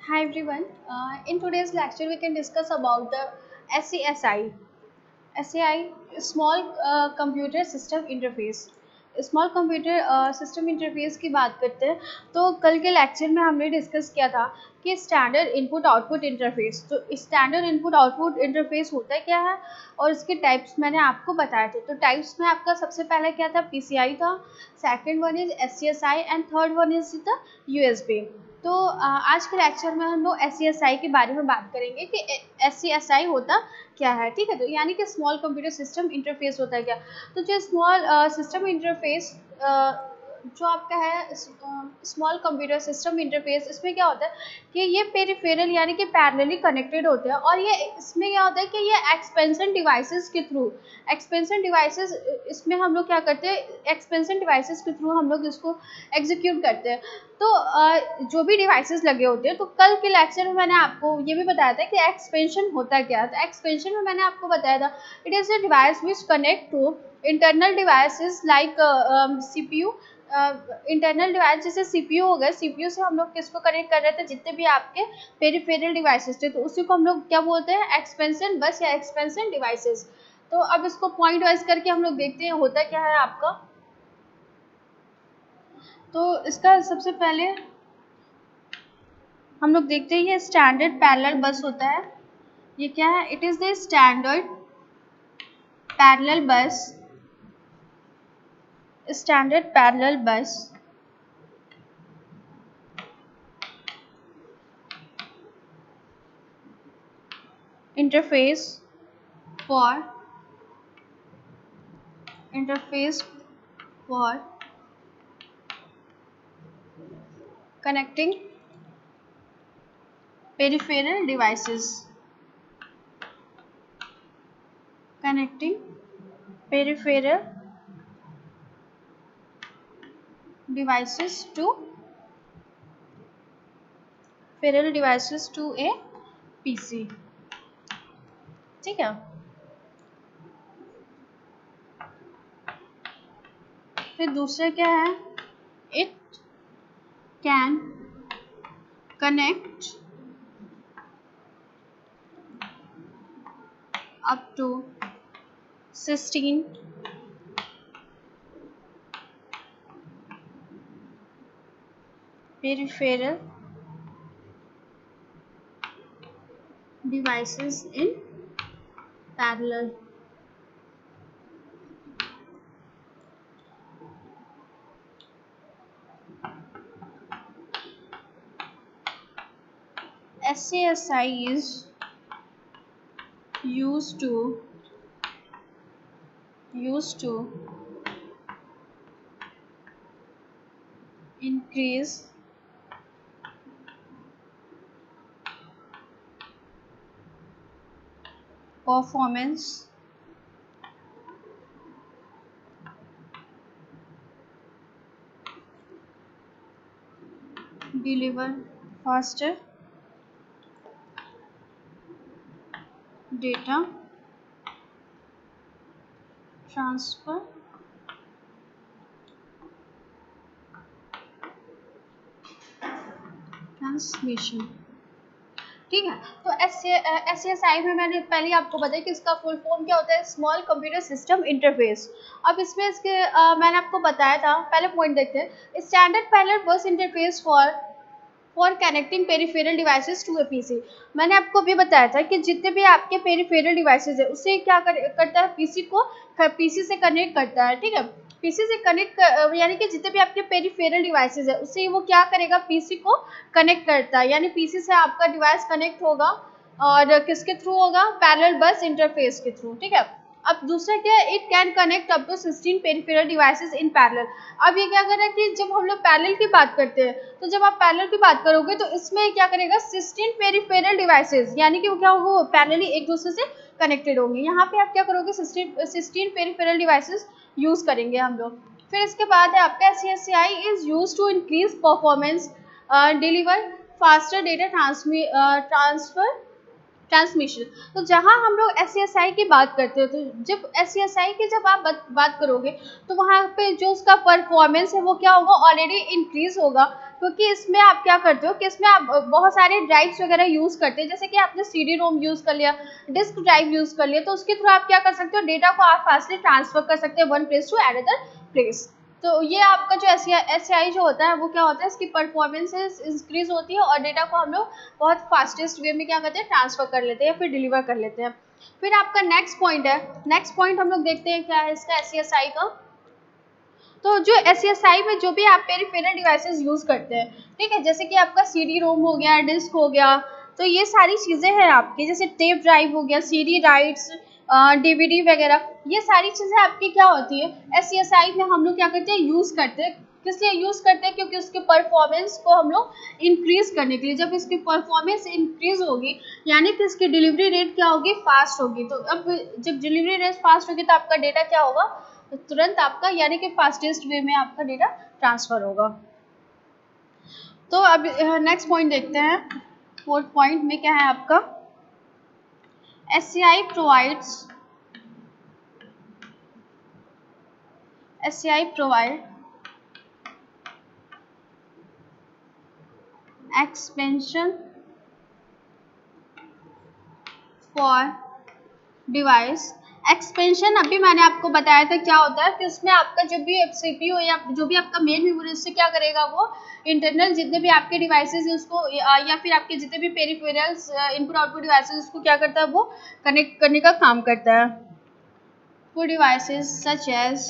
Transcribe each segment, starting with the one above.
Hi everyone. In today's lecture, we can discuss about the SCSI. SCI Small Computer System Interface. Small computer system interface की बात करते हैं तो कल के लेक्चर में हमने डिस्कस किया था कि स्टैंडर्ड इनपुट आउटपुट इंटरफेस। तो स्टैंडर्ड इनपुट आउटपुट इंटरफेस होता है क्या है और इसके टाइप्स मैंने आपको बताए थे। तो टाइप्स में आपका सबसे पहला क्या था, पीसीआई था, second one is SCSI and third one is the USB. तो आज के लेक्चर में हम लोग एससीएसआई के बारे में बात करेंगे कि एससीएसआई होता क्या है। ठीक है, तो यानी कि स्मॉल कंप्यूटर सिस्टम इंटरफेस होता है क्या। तो जो स्मॉल सिस्टम इंटरफेस जो आपका है स्मॉल कंप्यूटर सिस्टम इंटरफेस, इसमें क्या होता है कि ये पेरिफेरल यानी कि पैरेलली कनेक्टेड होते हैं और ये इसमें क्या होता है कि ये एक्सपेंशन डिवाइसेस के थ्रू एक्सपेंशन डिवाइसेस इसमें हम लोग क्या करते हैं, एक्सपेंशन डिवाइसेस के थ्रू हम लोग इसको एग्जीक्यूट करते हैं। तो जो भी डिवाइसेस लगे होते हैं, तो कल के लेक्चर में मैंने आपको ये भी बताया था कि एक्सपेंशन होता क्या है। तो एक्सपेंशन में मैंने आपको बताया था it is a device which connect to internal devices like CPU. Internal device जैसे सीपीयू हो गए, सीपीयू से हम लोग किसको कनेक्ट कर रहे थे, जितने भी आपके पेरिफेरल डिवाइसेस थे, तो उसी को हम लोग क्या बोलते हैं, एक्सपेंशन बस या एक्सपेंशन डिवाइसेस। तो अब इसको पॉइंट वाइज करके हम लोग देखते हैं होता क्या है आपका। तो इसका सबसे पहले हम लोग देखते हैं ये स्टैंडर्ड पैरेलल बस होता है। ये क्या है, it is the standard parallel बस, स्टैंडर्ड पैरेलल बस interface for interface for connecting peripheral devices, connecting peripheral devices to peripheral devices to a PC। ठीक है, फिर दूसरा क्या है, it can connect up to 16 peripheral devices in parallel। SCSI is used to increase performance, deliver faster data transfer, transmission। ठीक है, तो SCSI में मैंने पहले आपको बताया कि इसका फुल फॉर्म क्या होता है, स्मॉल कंप्यूटर सिस्टम इंटरफेस। अब इसमें इसके मैंने आपको बताया था, पहले पॉइंट देखते हैं, standard parallel bus interface for connecting peripheral devices to a PC. मैंने आपको भी बताया था कि जितने भी आपके पेरिफेरल डिवाइसेस है उससे क्या करता है, पीसी से कनेक्ट करता है। ठीक है, पीसी से कनेक्ट यानी कि जितने भी आपके पेरिफेरल डिवाइसेस है उससे वो क्या करेगा, पीसी को कनेक्ट करता है, यानी पीसी से आपका डिवाइस कनेक्ट होगा और किसके थ्रू होगा, पैरेलल बस इंटरफेस के थ्रू। ठीक है, अब दूसरा क्या है, it can connect up to 16 peripheral devices in parallel. अब ये क्या कर रहा है कि जब हम लोग पैरेलल की बात करते हैं, तो जब आप पैरेलल की बात करोगे तो इसमें क्या करेगा, 16 पेरिफेरल डिवाइसेस, यानी कि वो क्या होगा, वो पैरेलली एक दूसरे से कनेक्टेड होंगे। यहाँ पे आप क्या करोगे, 16 पेरिफेरल डिवाइसेस यूज करेंगे हम लोग। फिर इसके बाद है आपका SCSI is use to increase performance, deliver faster data transfer transmission. तो जहाँ हम लोग SCSI की बात करते हैं, तो जब SCSI की जब आप बात करोगे तो वहाँ पे जो उसका परफॉर्मेंस है वो क्या होगा, ऑलरेडी इंक्रीज होगा, क्योंकि इसमें आप क्या करते हो कि इसमें आप बहुत सारे ड्राइव्स वगैरह यूज़ करते हैं, जैसे कि आपने CD रोम यूज़ कर लिया, डिस्क ड्राइव यूज़ कर लिया, तो उसके थ्रू आप क्या कर सकते हो, डेटा को आप फास्टली ट्रांसफर कर सकते हैं one place to another place. तो ये आपका जो SCI जो होता है वो क्या होता है, इसकी परफॉर्मेंसेस इंक्रीज होती है और डेटा को हम लोग बहुत फास्टेस्ट वे में क्या करते हैं, ट्रांसफर कर लेते हैं या फिर डिलीवर कर लेते हैं। फिर आपका नेक्स्ट पॉइंट है, नेक्स्ट पॉइंट हम लोग देखते हैं क्या है इसका SCSI का। तो जो SCSI में जो भी आप पेरिफेरल डिवाइसेस यूज़ करते हैं, ठीक है, जैसे कि आपका CD रोम हो गया, डिस्क हो गया, तो ये सारी चीज़ें हैं आपकी, जैसे टेप ड्राइव हो गया, CD राइट्स, DVD वगैरह, ये सारी चीज़ें आपकी क्या होती है, SCSI में हम लोग क्या करते हैं, यूज़ करते हैं। किस लिए यूज़ करते हैं, क्योंकि उसके परफॉर्मेंस को हम लोग इंक्रीज करने के लिए। जब इसकी परफॉर्मेंस इंक्रीज होगी यानी कि इसकी डिलीवरी रेट क्या होगी, फास्ट होगी। तो अब जब डिलीवरी रेट फास्ट होगी तो आपका डेटा क्या होगा, तुरंत आपका यानी कि फास्टेस्ट वे में आपका डेटा ट्रांसफर होगा। तो अब नेक्स्ट पॉइंट देखते हैं, फोर्थ पॉइंट में क्या है आपका, SCI provide expansion for device. Expansion अभी मैंने आपको बताया था क्या होता है, कि उसमें आपका जो भी CPU या जो भी आपका मेन मेमोरी, उससे क्या करेगा, वो इंटरनल जितने भी आपके डिवाइसेस हैं उसको या फिर आपके जितने भी पेरिफेरल्स इनपुट आउटपुट डिवाइसेस, उसको क्या करता है, वो कनेक्ट करने का काम करता है। For devices such as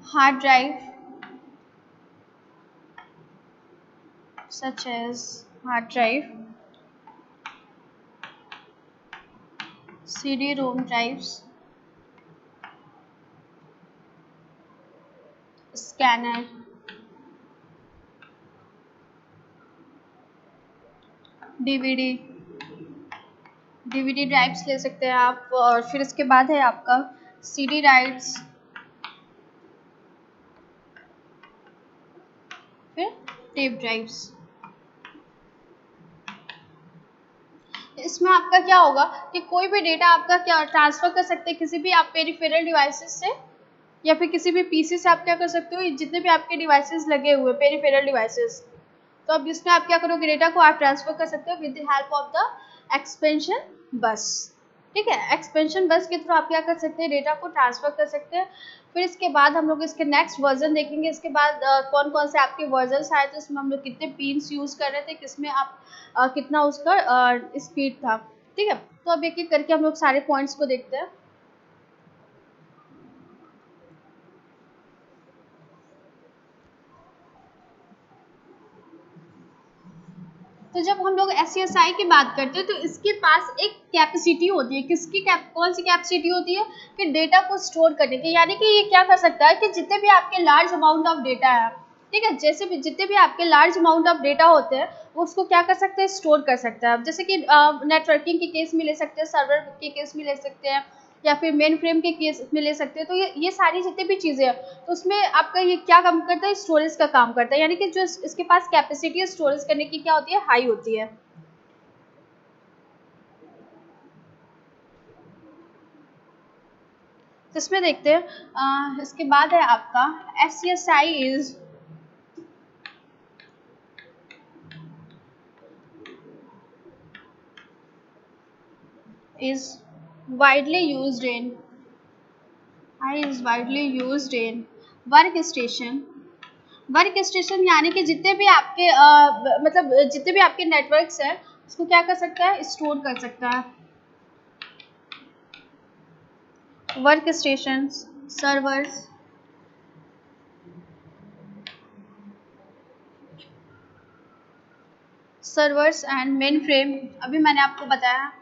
hard drive, such as hard drive, CD-ROM drives, scanner, DVD drives ले सकते हैं आप, और फिर इसके बाद है आपका CD राइट्स, फिर टेप ड्राइव्स। इसमें आपका क्या होगा कि कोई भी डेटा आपका क्या ट्रांसफर कर सकते हैं किसी भी आप पेरिफेरल डिवाइसेस से, या फिर किसी भी PC से आप क्या कर सकते हो, जितने भी आपके डिवाइसेस लगे हुए पेरिफेरल डिवाइसेस, तो अब इसमें आप क्या करोगे, डेटा को आप ट्रांसफर कर सकते हो with the help of the expansion बस। ठीक है, एक्सपेंशन बस के थ्रू आप क्या कर सकते हैं, डेटा को ट्रांसफर कर सकते हैं। फिर इसके बाद हम लोग इसके नेक्स्ट वर्जन देखेंगे, इसके बाद कौन कौन से आपके वर्जन आए थे, उसमें हम लोग कितने पिन्स यूज़ कर रहे थे, किसमें आप कितना उसका स्पीड था। ठीक है, तो अब एक एक करके हम लोग सारे पॉइंट्स को देखते हैं। तो जब हम लोग SCSI की बात करते हैं तो इसके पास एक कैपेसिटी होती है, किसकी कौन सी कैपेसिटी होती है, कि डेटा को स्टोर करने की, यानी कि ये क्या कर सकता है कि जितने भी आपके लार्ज अमाउंट ऑफ डेटा है, ठीक है, जैसे भी जितने भी आपके लार्ज अमाउंट ऑफ डेटा होते हैं वो उसको क्या कर सकते हैं, स्टोर कर सकता है। अब जैसे कि नेटवर्किंग के केस में ले सकते हैं, सर्वर के केस में ले सकते हैं, या फिर मेन फ्रेम के केस में ले सकते हैं। तो ये सारी जितनी भी चीज़ें हैं, तो उसमें आपका ये क्या काम करता है, स्टोरेज का काम करता है, यानी कि जो इसके पास कैपेसिटी है स्टोरेज करने की क्या होती है, हाई होती है। तो इसमें देखते हैं इसके बाद है आपका SCSI is widely used in work station, यानी कि जितने भी आपके मतलब जितने भी आपके नेटवर्क्स हैं उसको क्या कर सकता है, स्टोर कर सकता है। Work station, servers and main frame, अभी मैंने आपको बताया।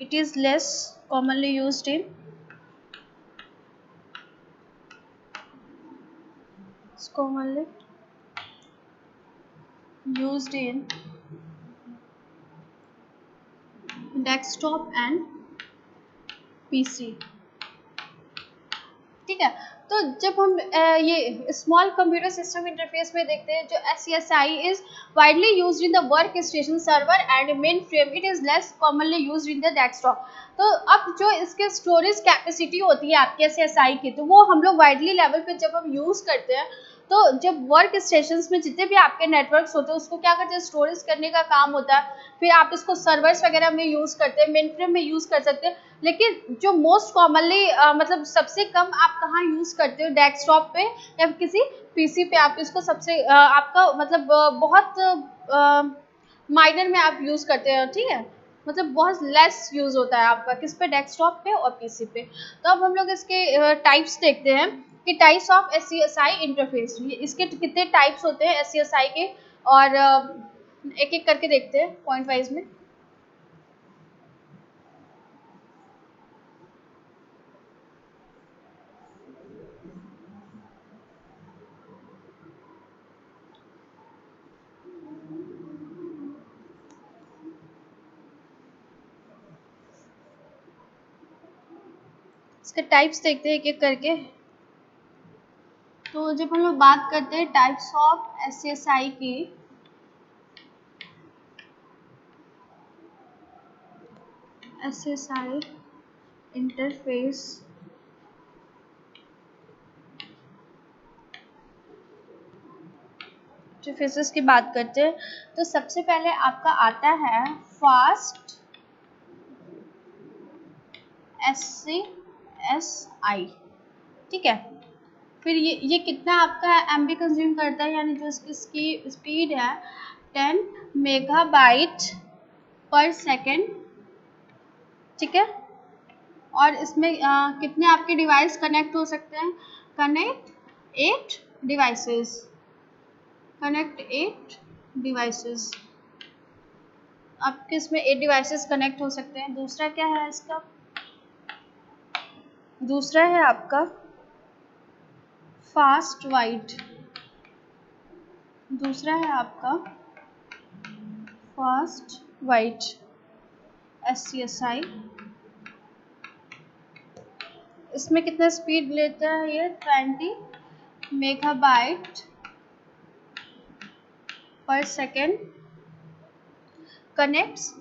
It is less commonly used in desktop and PC. ठीक है, तो जब हम ये स्मॉल कंप्यूटर सिस्टम इंटरफेस में देखते हैं, जो SCSI is widely used in the work station server and main frame, it is less commonly used in the desktop. तो अब जो इसके स्टोरेज कैपेसिटी होती है आपके SCSI की, तो वो हम लोग वाइडली लेवल पे जब हम यूज़ करते हैं, तो जब वर्क स्टेशंस में जितने भी आपके नेटवर्क्स होते हैं, उसको क्या करते हैं, स्टोरेज करने का काम होता है। फिर आप इसको सर्वर्स वगैरह में यूज़ करते हैं, मेन फ्रेम में यूज़ कर सकते हैं। लेकिन जो मोस्ट कॉमनली मतलब सबसे कम आप कहाँ यूज़ करते हो, डेस्कटॉप पे या किसी पीसी पे आप इसको सबसे आपका मतलब बहुत माइनर में आप यूज़ करते हो। ठीक है, मतलब बहुत लेस यूज़ होता है आपका किस पे, डेस्कटॉप पे और पीसी पे। तो अब हम लोग इसके टाइप्स देखते हैं कि टाइप्स ऑफ SCSI इंटरफेस, इसके कितने टाइप्स होते हैं SCSI के, और एक एक करके देखते हैं पॉइंट वाइज में। इसके टाइप्स देखते हैं एक एक करके। तो जब हम लोग बात करते हैं टाइप्स ऑफ SCSI की, SCSI इंटरफेस इंटरफेसेस की बात करते हैं, तो सबसे पहले आपका आता है फास्ट SCSI। ठीक है, फिर ये कितना आपका MB कंज्यूम करता है, यानी जो इसकी स्पीड है 10 मेगाबाइट पर सेकेंड। ठीक है, और इसमें कितने आपके डिवाइस कनेक्ट हो सकते हैं, कनेक्ट 8 डिवाइसेस, कनेक्ट 8 डिवाइसेस, आपके इसमें 8 डिवाइसेस कनेक्ट हो सकते हैं। दूसरा क्या है इसका, दूसरा है आपका फास्ट वाइड, दूसरा है आपका फास्ट वाइड SCSI। इसमें कितना स्पीड लेता है ये, 20 मेगाबाइट पर सेकेंड, कनेक्ट्स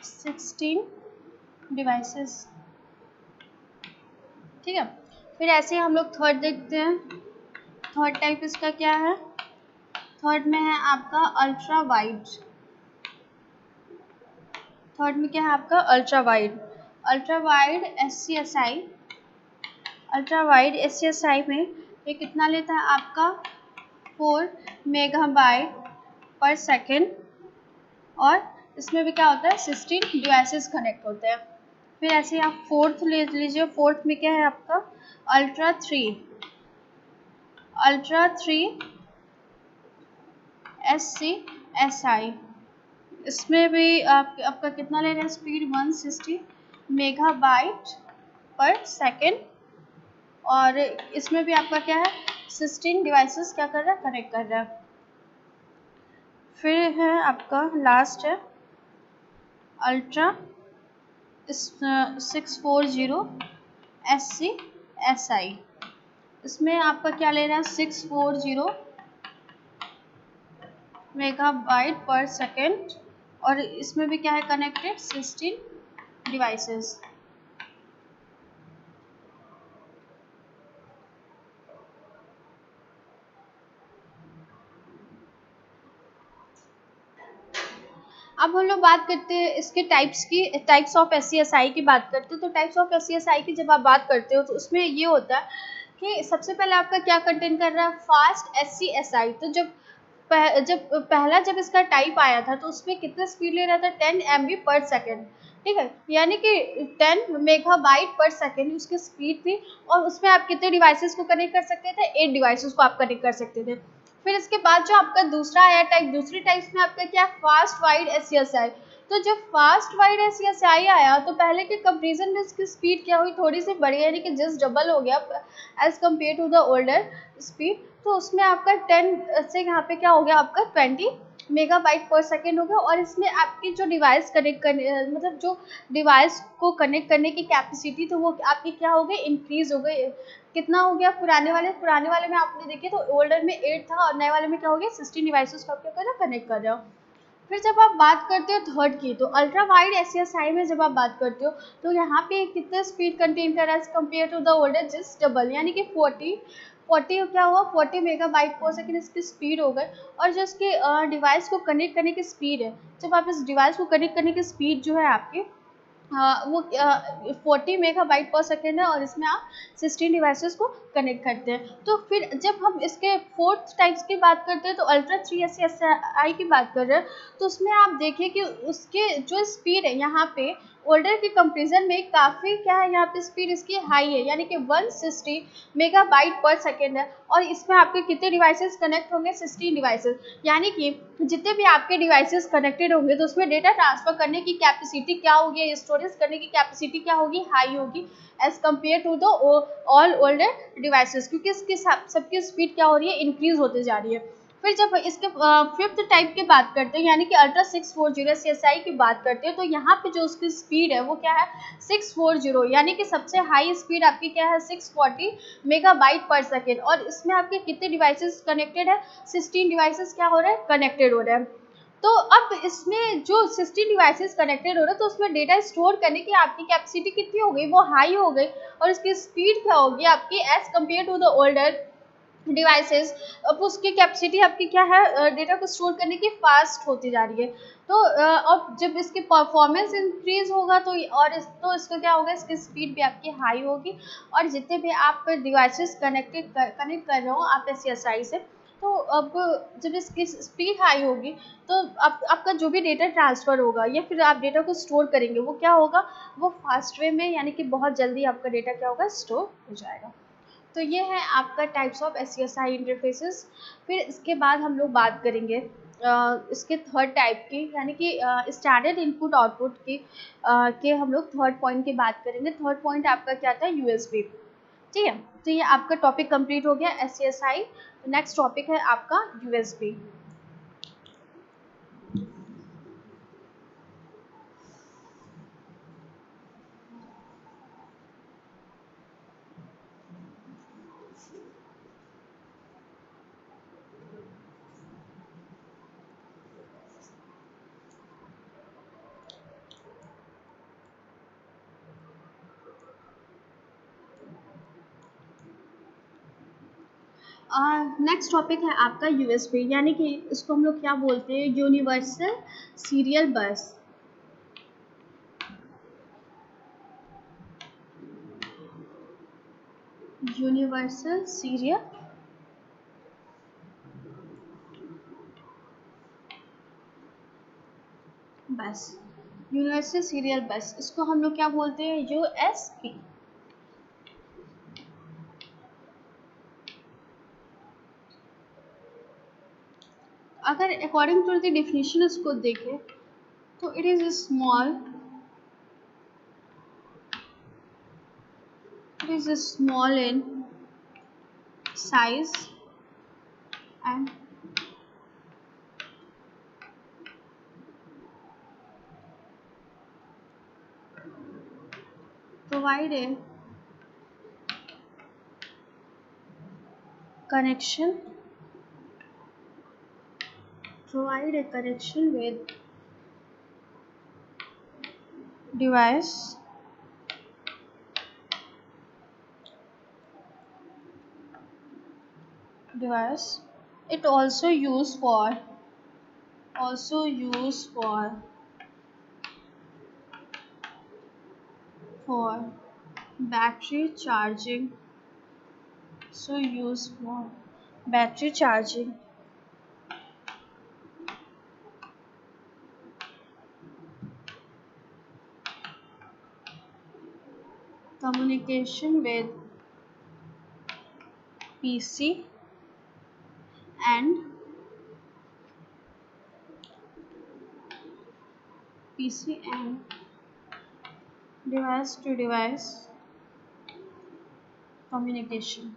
16 डिवाइसेस। ठीक है, फिर ऐसे हम लोग थर्ड देखते हैं। थर्ड टाइप इसका क्या है, थर्ड में है आपका अल्ट्रा वाइड। थर्ड में क्या है आपका, ultra wide. Ultra wide SCSI, ultra wide SCSI में ये कितना लेता है आपका, 4 मेगाबाइट पर सेकेंड, और इसमें भी क्या होता है, 16 डिवाइसेस कनेक्ट होते हैं। फिर ऐसे आप फोर्थ ले लीजिए, फोर्थ में क्या है आपका, अल्ट्रा 3, अल्ट्रा 3 SCSI। इसमें भी आपका कितना ले रहा है स्पीड, 160 मेगाबाइट पर सेकेंड, और इसमें भी आपका क्या है, 16 डिवाइसेस क्या कर रहा है, कनेक्ट कर रहा है। फिर है आपका लास्ट है अल्ट्रा 640 SCSI। इसमें आपका क्या ले रहा है, 640 मेगाबाइट पर सेकेंड, और इसमें भी क्या है कनेक्टेड, 16 डिवाइसेस। अब हम लोग बात करते हैं इसके टाइप्स की, टाइप्स ऑफ SCSI की बात करते हैं। तो टाइप्स ऑफ SCSI की जब आप बात करते हो, तो उसमें ये होता है कि सबसे पहले आपका क्या कंटेन कर रहा है, फास्ट SCSI। तो जब इसका टाइप आया था, तो उसमें कितना स्पीड ले रहा था, 10 MB पर सेकेंड। ठीक है, यानी कि 10 मेगाबाइट पर सेकेंड उसकी स्पीड थी, और उसमें आप कितने डिवाइसेस को कनेक्ट कर सकते थे, 8 डिवाइसेस को आप कनेक्ट कर सकते थे। फिर इसके बाद जो आपका दूसरा आया टाइप, दूसरी टाइप में आपका क्या, फास्ट वाइड SCSI। तो जब फास्ट वाइड SCSI आया, तो पहले के कंपेरिजन में इसकी स्पीड क्या हुई, थोड़ी सी बढ़ी, यानी कि जस्ट डबल हो गया as compare to the older speed. तो उसमें आपका 10 से यहाँ पे क्या हो गया आपका 20 मेगाबाइट पर सेकेंड हो गया। और इसमें आपकी जो डिवाइस कनेक्ट करने मतलब जो डिवाइस को कनेक्ट करने की कैपेसिटी तो वो आपकी क्या हो गई, इंक्रीज हो गई। कितना हो गया, पुराने वाले में आपने देखे तो ओल्डर में 8 था और नए वाले में क्या हो गया 16 डिवाइसेस को आप क्या कर रहे हो, कनेक्ट कर रहे हो। फिर जब आप बात करते हो थर्ड की, तो अल्ट्रा वाइड एसएसआई में जब आप बात करते हो तो यहाँ पे कितना स्पीड कंटेन कर रहा है compare to the older, just double, यानी कि 40 क्या हुआ, 40 मेगाबाइट पर सेकेंड इसकी स्पीड हो गई। और जो इसके डिवाइस को कनेक्ट करने की स्पीड है, जब आप इस डिवाइस को कनेक्ट करने की स्पीड जो है आपकी वो 40 मेगाबाइट पर सेकेंड है और इसमें आप 16 डिवाइसेस को कनेक्ट करते हैं। तो फिर जब हम इसके फोर्थ टाइप्स की बात करते हैं तो अल्ट्रा 3 एसएसआई की बात कर रहे हैं, तो उसमें आप देखिए कि उसके जो स्पीड है यहाँ पे ओल्डर के कंपेरिजन में काफ़ी क्या है, यहाँ पे स्पीड इसकी हाई है, यानी कि 160 मेगाबाइट पर सेकेंड है। और इसमें आपके कितने डिवाइसेस कनेक्ट होंगे, 16 डिवाइसेस, यानी कि जितने भी आपके डिवाइसेस कनेक्टेड होंगे तो उसमें डेटा ट्रांसफर करने की कैपेसिटी क्या होगी, स्टोरेज करने की कैपेसिटी क्या होगी, हाई होगी as compare to the all older devices, क्योंकि इसकी सबकी स्पीड क्या हो रही है, इंक्रीज होते जा रही है। फिर जब इसके फिफ्थ टाइप की बात करते हैं, यानी कि अल्ट्रा 640 सीएसआई की बात करते हैं, तो यहाँ पे जो उसकी स्पीड है वो क्या है 640, यानी कि सबसे हाई स्पीड आपकी क्या है 640 मेगाबाइट पर सेकेंड। और इसमें आपके कितने डिवाइसेस कनेक्टेड है, 16 डिवाइसेस क्या हो रहे हैं, कनेक्टेड हो रहे हैं। तो अब इसमें जो 16 डिवाइसेस कनेक्टेड हो रहे हैं तो उसमें डेटा स्टोर करने की आपकी कैपेसिटी कितनी हो गई, वो हाई हो गई। और इसकी स्पीड क्या होगी आपकी as compare to the older devices, अब उसकी कैपेसिटी आपकी क्या है डेटा को स्टोर करने की फास्ट होती जा रही है। तो अब जब इसकी परफॉर्मेंस इंक्रीज होगा तो तो इसका क्या होगा, इसकी स्पीड भी आपकी हाई होगी। और जितने भी आप डिवाइसेस कनेक्ट कर रहे हो आप एसएसआई से, तो अब जब इसकी स्पीड हाई होगी तो आपका जो भी डेटा ट्रांसफ़र होगा या फिर आप डेटा को स्टोर करेंगे वो क्या होगा, वो फास्ट वे में, यानी कि बहुत जल्दी आपका डेटा क्या होगा, स्टोर हो जाएगा। तो ये है आपका टाइप्स ऑफ एसएसआई इंटरफेसेस। फिर इसके बाद हम लोग बात करेंगे इसके थर्ड टाइप की, यानी कि स्टैंडर्ड इनपुट आउटपुट की के हम लोग थर्ड पॉइंट की बात करेंगे। थर्ड पॉइंट आपका क्या था, यूएसबी। ठीक है, तो ये आपका टॉपिक कंप्लीट हो गया एसएसआई। नेक्स्ट टॉपिक है आपका यूएसबी। नेक्स्ट टॉपिक है आपका यूएसबी, यानी कि इसको हम लोग क्या बोलते हैं, यूनिवर्सल सीरियल बस। यूनिवर्सल सीरियल बस, यूनिवर्सल सीरियल बस, इसको हम लोग क्या बोलते हैं, यूएसबी। अगर अकॉर्डिंग टू द डेफिनेशन इसको देखें तो it is small in size and provide a connection with device it also used for battery charging, so used for battery charging, communication with PC and device to device communication.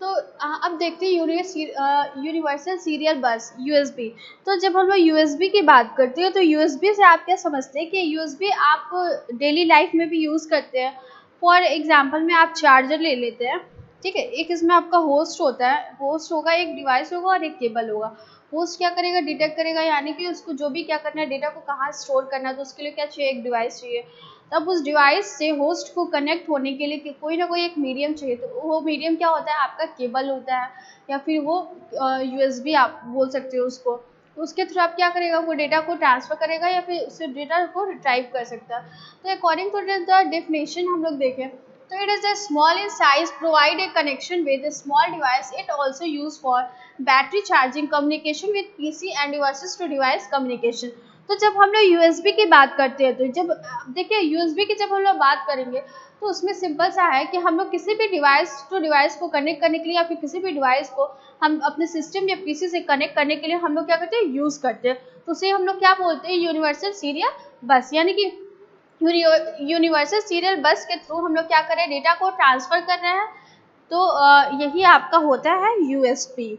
तो अब देखते हैं universal serial बस USB. तो जब हम लोग USB की बात करते हैं तो यूएसबी से आप क्या समझते हैं कि यूएसबी आप डेली लाइफ में भी यूज़ करते हैं। फॉर एग्जांपल में आप चार्जर ले लेते हैं, ठीक है, एक इसमें आपका होस्ट होता है, होस्ट होगा, एक डिवाइस होगा और एक केबल होगा। होस्ट क्या करेगा, डिटेक्ट करेगा, यानी कि उसको जो भी क्या करना है, डेटा को कहाँ स्टोर करना है, तो उसके लिए क्या चाहिए, एक डिवाइस चाहिए। तब उस डिवाइस से होस्ट को कनेक्ट होने के लिए कोई ना कोई एक मीडियम चाहिए, तो वो मीडियम क्या होता है, आपका केबल होता है, या फिर वो यूएसबी आप बोल सकते हो उसको। उसके थ्रू आप क्या करेगा, वो डेटा को ट्रांसफर करेगा या फिर उससे डेटा को रिट्राइव कर सकता है। तो अकॉर्डिंग टू द डेफिनेशन हम लोग देखें तो it is a small in size, provide a connection with a small device. It also used for battery charging, communication with PC and devices to device communication. तो जब हम लोग USB की बात करते हैं तो जब देखिए यूएसबी की जब हम लोग बात करेंगे तो उसमें सिंपल सा है कि हम लोग किसी भी डिवाइस टू डिवाइस को कनेक्ट करने के लिए या फिर किसी भी डिवाइस को हम अपने सिस्टम या पीसी से कनेक्ट करने के लिए हम लोग क्या करते हैं, यूज़ करते हैं। तो उसे हम लोग क्या बोलते हैं, यूनिवर्सल सीरियल बस, यानी कि यूनिवर्सल सीरियल बस के थ्रू हम लोग क्या कर रहे हैं, डेटा को ट्रांसफर कर रहे हैं। तो यही आपका होता है यूएसबी।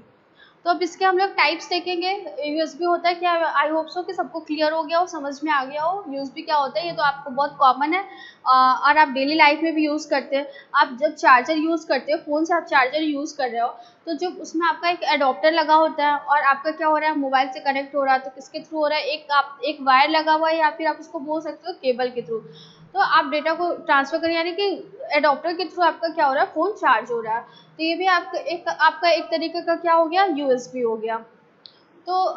तो अब इसके हम लोग टाइप्स देखेंगे। यूएसबी होता है क्या, आई होप सो कि सबको क्लियर हो गया हो, समझ में आ गया हो यूएसबी क्या होता है, ये तो आपको बहुत कॉमन है और आप डेली लाइफ में भी यूज़ करते हैं। आप जब चार्जर यूज़ करते हो, फ़ोन से आप चार्जर यूज़ कर रहे हो, तो जब उसमें आपका एक एडोप्टर लगा होता है और आपका क्या हो रहा है, मोबाइल से कनेक्ट हो रहा है, तो किसके थ्रू हो रहा है, एक वायर लगा हुआ है या फिर आप उसको बोल सकते हो केबल के थ्रू। तो आप डेटा को ट्रांसफ़र करें, यानी कि एडोप्टर के थ्रू आपका क्या हो रहा है, फ़ोन चार्ज हो रहा है। तो ये भी आपका एक तरीके का क्या हो गया, यूएसबी हो गया। तो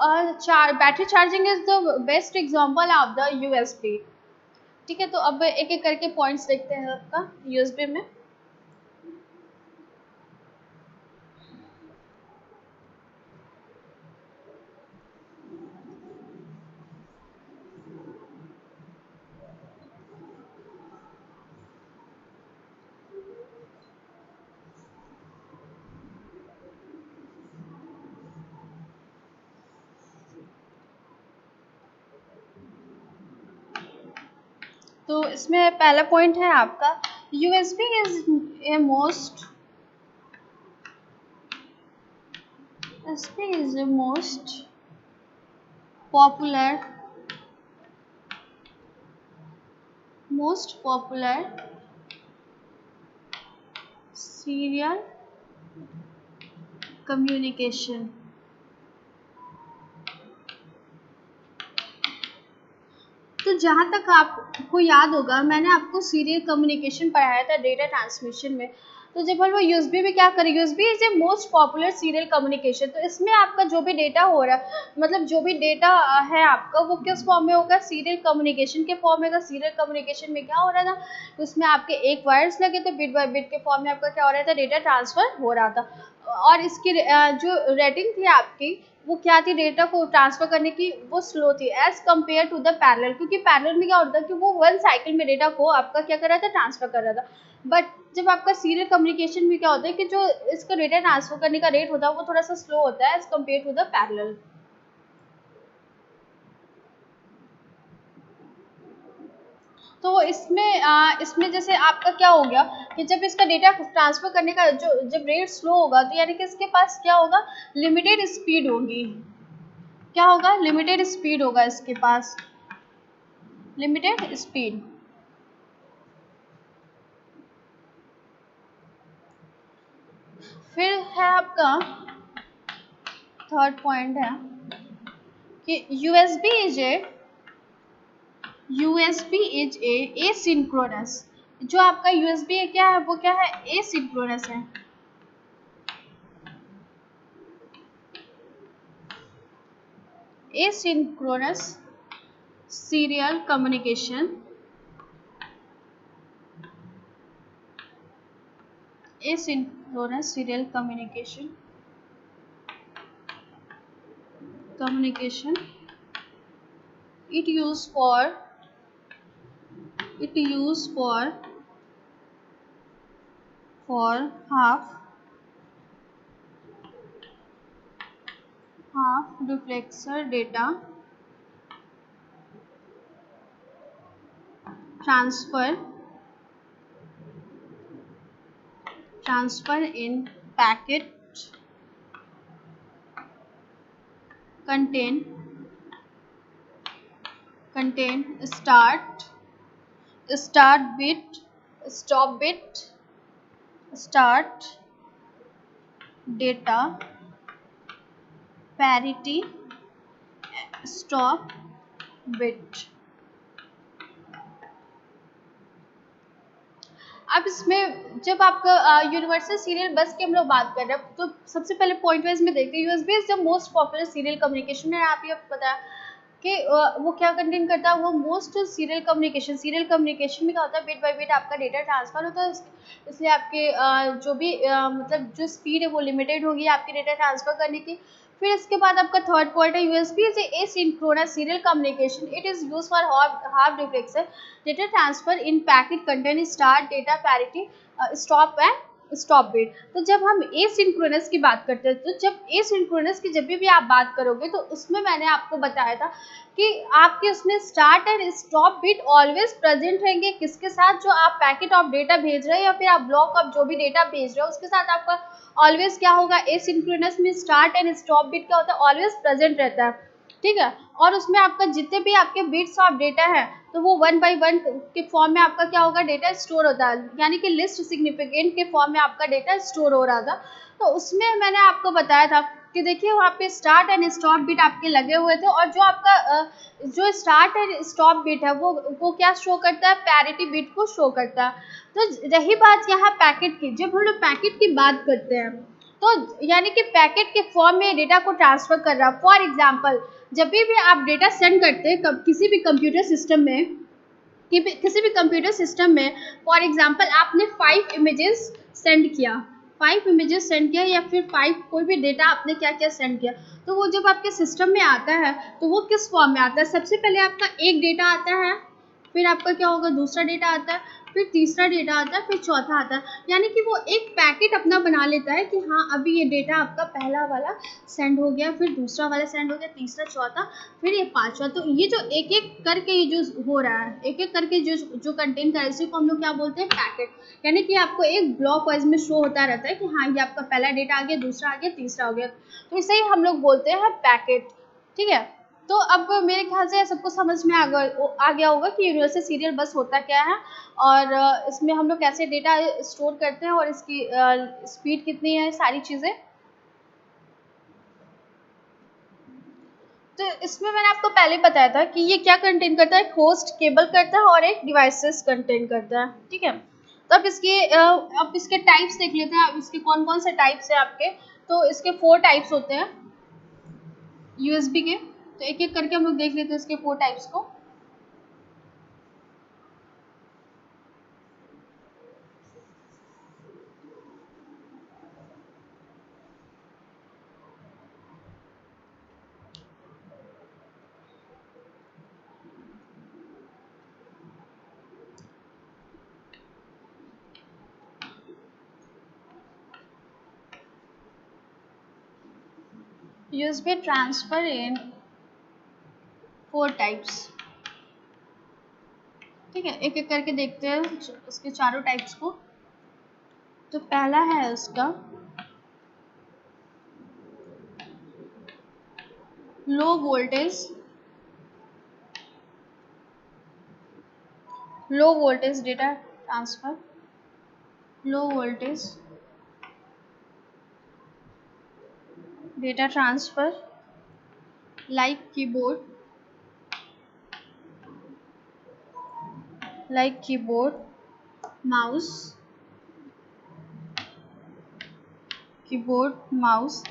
battery charging is the best example of the USB. ठीक है, तो अब एक एक करके पॉइंट्स देखते हैं आपका यूएसबी में। तो इसमें पहला पॉइंट है आपका, USB is a most USB is a popular most popular serial communication. तो जहाँ तक आपको याद होगा, मैंने आपको सीरियल कम्युनिकेशन पढ़ाया था डेटा ट्रांसमिशन में। तो जब हम लोग यूएसबी में क्या करें, USB is a most popular serial communication. तो इसमें आपका जो भी डेटा हो रहा है, मतलब जो भी डेटा है आपका, वो किस फॉर्म में होगा, सीरियल कम्युनिकेशन के फॉर्म में होगा। सीरियल कम्युनिकेशन में क्या हो रहा था, उसमें आपके एक वायर्स लगे थे, बिट बाय बिट के फॉर्म में आपका क्या हो रहा था, डेटा ट्रांसफर हो रहा था। और इसकी जो रेटिंग थी आपकी, वो क्या थी, डेटा को ट्रांसफर करने की, वो स्लो थी as compare to the parallel. क्योंकि पैरेलल में क्या होता है कि वो वन साइकिल में डेटा को आपका क्या कर रहा था, ट्रांसफर कर रहा था। बट जब आपका सीरियल कम्युनिकेशन में क्या होता है कि जो इसका डेटा ट्रांसफर करने का रेट होता है वो थोड़ा सा स्लो होता है as compare to the parallel. तो इसमें जैसे आपका क्या हो गया कि जब इसका डेटा ट्रांसफर करने का जो जब रेट स्लो होगा, तो यानी कि इसके पास क्या होगा, लिमिटेड स्पीड होगी। क्या होगा, लिमिटेड स्पीड होगा इसके पास, लिमिटेड स्पीड। फिर है आपका थर्ड पॉइंट है कि यूएसबी इज ए एसिंक्रोनस। जो आपका यूएसबी है क्या है, वो क्या है, एसिंक्रोनस है। Asynchronous serial communication, asynchronous serial communication it used for it used for half duplexer data transfer in packet contain start bit, stop bit, start data, parity, stop bit. अब इसमें जब आपका यूनिवर्सल सीरियल बस की हम लोग बात कर रहे हैं तो सबसे पहले पॉइंट वाइज में देखते हैं USB is the most popular serial communication है। आप ये पता है कि वो क्या कंटेन करता है, वो मोस्ट सीरियल कम्युनिकेशन में क्या होता है, बिट बाय बिट आपका डेटा ट्रांसफर होता है, इसलिए आपके जो भी मतलब जो स्पीड है वो लिमिटेड होगी आपके डेटा ट्रांसफर करने की। फिर इसके बाद आपका थर्ड पॉइंट है USB is asynchronous serial communication, it is use for half duplexer data transfer in packet content start data parity stop and stop bit. तो जब हम एसिंक्रोनस की बात करते हैं तो जब एसिंक्रोनस की जब भी आप बात करोगे तो उसमें मैंने आपको बताया था कि आपके उसमें start and stop bit always present रहेंगे, किसके साथ, जो आप पैकेट ऑफ डेटा भेज रहे हैं या फिर आप ब्लॉक ऑफ जो भी डेटा भेज रहे हो उसके साथ आपका ऑलवेज क्या होगा, एसिंक्रोनस में स्टार्ट एंड स्टॉप बिट क्या होता है, ऑलवेज प्रेजेंट रहता है। ठीक है, और उसमें आपका जितने भी आपके बिट्स ऑफ डेटा है तो वो 1 बाय 1 के फॉर्म में आपका क्या होगा, डेटा स्टोर होता है, यानी कि लिस्ट सिग्निफिकेंट के फॉर्म में आपका डेटा स्टोर हो रहा था। तो उसमें मैंने आपको बताया था कि देखिए वहाँ पे स्टार्ट एंड स्टॉप बिट आपके लगे हुए थे, और जो आपका जो स्टार्ट एंड स्टॉप बिट है वो क्या शो करता है, पैरिटी बिट को शो करता है। तो रही बात यहाँ पैकेट की, जब हम लोग पैकेट की बात करते हैं तो यानी कि पैकेट के फॉर्म में डेटा को ट्रांसफर कर रहा है। फॉर एग्जांपल जब भी आप डेटा सेंड करते हैं किसी भी कंप्यूटर सिस्टम में, किसी भी कंप्यूटर सिस्टम में, फॉर एग्जांपल आपने 5 इमेजेस सेंड किया, 5 इमेजेस सेंड किया या फिर 5 कोई भी डेटा आपने क्या क्या सेंड किया, तो वो जब आपके सिस्टम में आता है तो वो किस फॉर्म में आता है, सबसे पहले आपका एक डेटा आता है, फिर आपका क्या होगा, दूसरा डेटा आता है, फिर तीसरा डेटा आता है, फिर चौथा आता है, यानी कि वो एक पैकेट अपना बना लेता है कि हाँ अभी ये डेटा आपका पहला वाला सेंड हो गया, फिर दूसरा वाला सेंड हो गया, तीसरा, चौथा, फिर ये पांचवा। तो ये जो एक एक करके ये जो हो रहा है, एक एक करके जो कंटेंट कर रहा है, इसी को हम लोग क्या बोलते हैं, पैकेट। यानी कि आपको एक ब्लॉक वाइज में शो होता रहता है कि हाँ ये आपका पहला डेटा आ गया, दूसरा आ गया, तीसरा हो गया, तो इसे ही हम लोग बोलते हैं पैकेट। ठीक है, तो अब मेरे ख्याल से सबको समझ में आ गया होगा कि यूनिवर्सल सीरियल बस होता क्या है, और इसमें हम लोग कैसे डेटा स्टोर करते हैं और इसकी स्पीड कितनी है, सारी चीज़ें। तो इसमें मैंने आपको पहले बताया था कि ये क्या कंटेन करता है, एक होस्ट केबल करता है और एक डिवाइसेस कंटेन करता है। ठीक है, तो अब इसके टाइप्स देख लेते हैं, अब इसके कौन कौन से टाइप्स हैं आपके। तो इसके 4 टाइप्स होते हैं यूएसबी के, तो एक एक करके हम लोग देख लेते हैं इसके 4 टाइप्स को। यूएसबी ट्रांसफर इन 4 टाइप्स। ठीक है, एक एक करके देखते हैं इसके चारों टाइप्स को। तो पहला है उसका low voltage data transfer, low voltage data transfer like keyboard, mouse,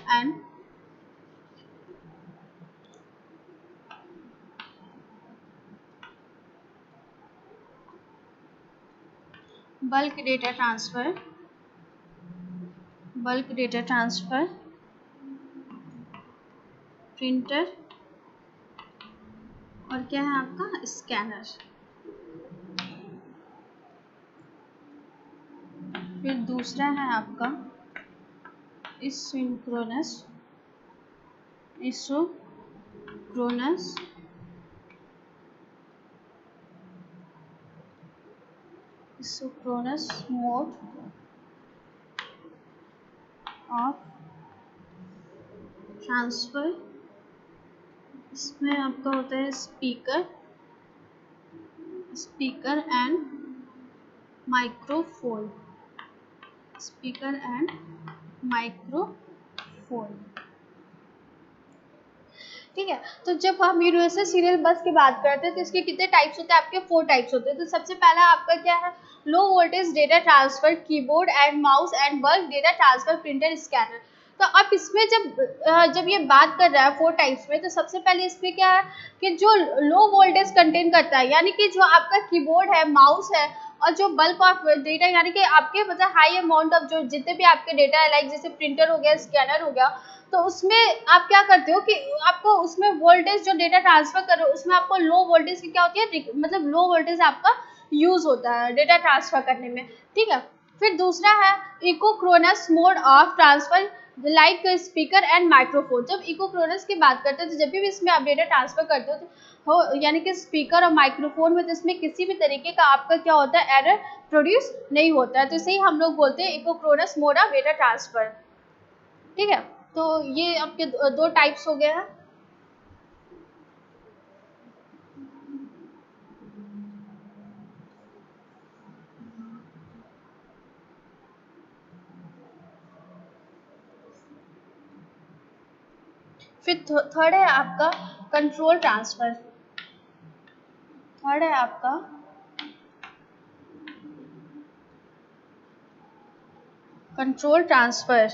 and bulk data transfer, printer, और क्या है आपका स्कैनर। फिर दूसरा है आपका इसोक्रोनस मोड, ऑफ ट्रांसफर, इसमें आपका होता है speaker and microphone, speaker and microphone. ठीक है, तो जब हम यूनिवर्सल सीरियल बस की बात करते हैं तो इसके कितने टाइप्स होते हैं? आपके 4 टाइप्स होते हैं। तो सबसे पहला आपका क्या है? Low voltage data transfer, keyboard and mouse and bulk data transfer, printer, scanner. तो अब इसमें जब ये बात कर रहा है 4 टाइप्स में, तो सबसे पहले इसमें क्या है कि जो लो वोल्टेज कंटेन करता है, यानी कि जो आपका कीबोर्ड है, माउस है, और जो बल्क ऑफ डेटा, यानी कि आपके मतलब हाई अमाउंट ऑफ जो जितने भी आपके डेटा है, लाइक जैसे प्रिंटर हो गया, स्कैनर हो गया, तो उसमें आप क्या करते हो कि आपको उसमें वोल्टेज जो डेटा ट्रांसफर कर रहे हो उसमें आपको लो वोल्टेज की क्या होती है, मतलब लो वोल्टेज आपका यूज होता है डेटा ट्रांसफर करने में। ठीक है, फिर दूसरा है isochronous mode of transfer, like speaker and microphone. जब इकोक्रोनस की बात करते हैं तो जब भी इसमें आप डेटा ट्रांसफर करते हो यानी कि स्पीकर और माइक्रोफोन में, तो इसमें किसी भी तरीके का आपका क्या होता है, एरर प्रोड्यूस नहीं होता है, तो इसे ही हम लोग बोलते हैं इकोक्रोनस मोड ऑफ डेटा ट्रांसफर। ठीक है, तो ये आपके दो टाइप्स हो गए हैं। फिर थर्ड है आपका कंट्रोल ट्रांसफर। थर्ड है आपका control transfer.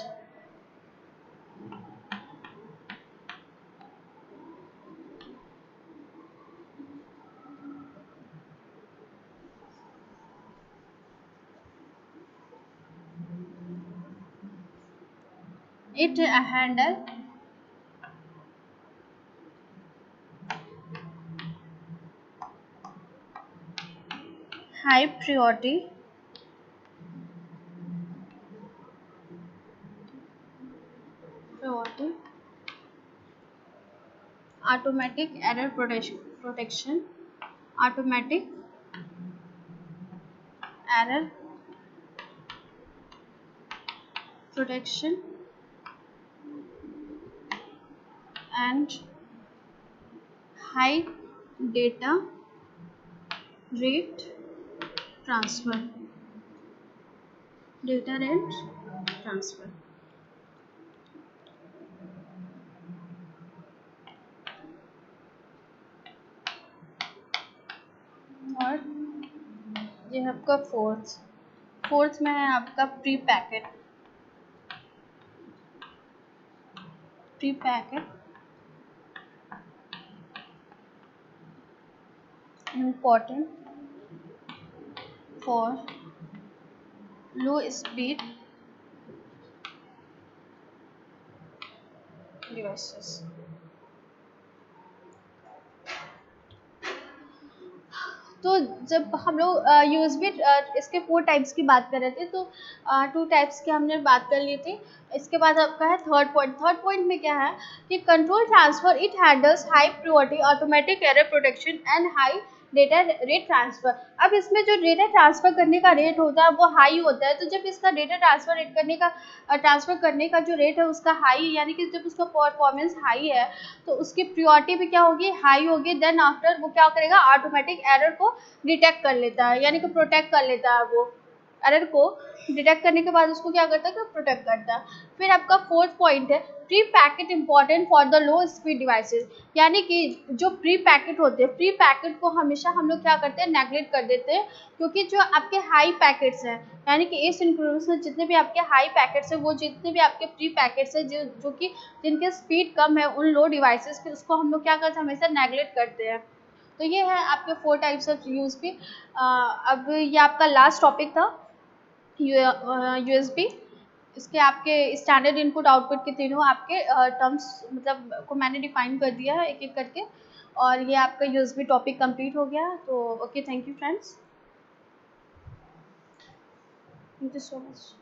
It handle high priority automatic error protection, automatic error protection and high data rate transfer, data rate transfer। और ये है आपका फोर्थ में है आपका pre packet important for low speed devices। तो जब हम लोग यूएसबी इसके 4 टाइप्स की बात कर रहे थे, तो 2 टाइप्स की हमने बात कर ली थी। इसके बाद आपका है थर्ड पॉइंट में क्या है कि control transfer, it handles high priority automatic error protection and high data rate transfer. अब इसमें जो डेटा ट्रांसफर करने का रेट होता है वो हाई होता है, तो जब इसका डेटा ट्रांसफर करने का जो रेट है उसका हाई, यानी कि जब उसका परफॉर्मेंस हाई है तो उसकी प्रियोरिटी भी क्या होगी, हाई होगी। देन आफ्टर वो क्या करेगा, ऑटोमेटिक एरर को डिटेक्ट कर लेता है, यानी कि प्रोटेक्ट कर लेता है, वो एरर को डिटेक्ट करने के बाद उसको क्या करता है कि प्रोटेक्ट करता है। फिर आपका फोर्थ पॉइंट है pre packet important for the low speed devices, यानी कि जो प्री पैकेट होते हैं, प्री पैकेट को हमेशा हम लोग क्या करते हैं, नेगलेक्ट कर देते हैं, क्योंकि जो आपके हाई पैकेट्स हैं, यानी कि एसिंक्रोनस में जितने भी आपके हाई पैकेट्स हैं, वो जितने भी आपके प्री पैकेट्स हैं जो कि जिनके स्पीड कम है, उन लो डिवाइसेस के उसको हम लोग क्या करते हैं, हमेशा नेगलेक्ट करते हैं। तो ये है आपके 4 टाइप्स ऑफ यूएसबी। अब ये आपका लास्ट टॉपिक था यूएसबी। इसके आपके स्टैंडर्ड इनपुट आउटपुट के तीनों आपके टर्म्स मतलब को मैंने डिफाइन कर दिया है एक एक करके, और ये आपका यूएसबी टॉपिक कंप्लीट हो गया। तो okay, thank you friends, thank you so much.